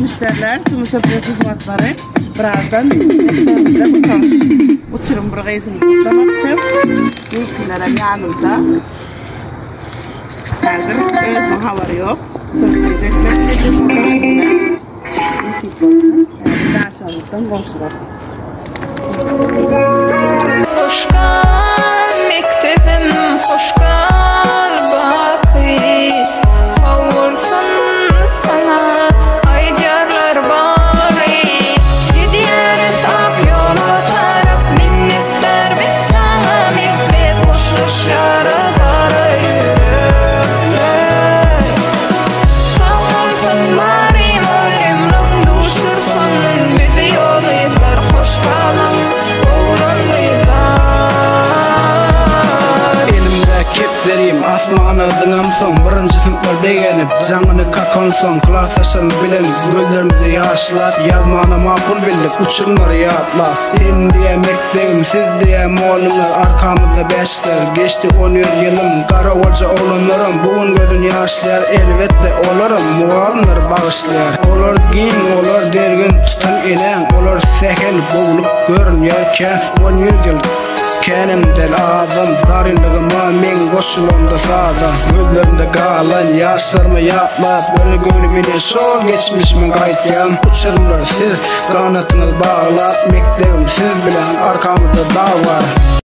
müşteriler, tüm hizmetleri birazdan mektebimizde butaş. Uçurum bir gayzimiz kutlamakçı. Ülkülere yanımda. Hazır özüm havarı yok. Sürpriz etmekte de burada. Nasip olsun. Dersanlıktan konuşuruz. Hoş kal mektebim, hoş kal baki. Savursan sana aydiyarlar bari. Gidiyoruz ak yola taraf minnetler biz sana. Mektep hoşluş yaralara yürürler. Savursan bari molimden duşursan. Bizi yolu izler hoş kalan. Vereyim asmanı dınam son birinci sınıflar beğenip canını kakon son klasaşın bilen göllerimizi yaşlar yazmana makul bildik uçurumları yatla sen diye mektebim siz diye moğlumlar arkamızda beşler geçti 10 yılım kara olca oğlunlarım bugün gözün yaşlar elbette olurum muğalınlar bağışlar olur giyin olur dergin tutan ilen olur sehel boğulup görün yerken 10 yıl Kenimden ağzım darınlığıma men koşulumda sağda Gözlerimde kalan yaşlarımı yapma Bir gönlümüne sol geçmişimin kayıtyan Uçurumlar siz kanatınız bağla Mektebim siz bilen arkamızda dağ var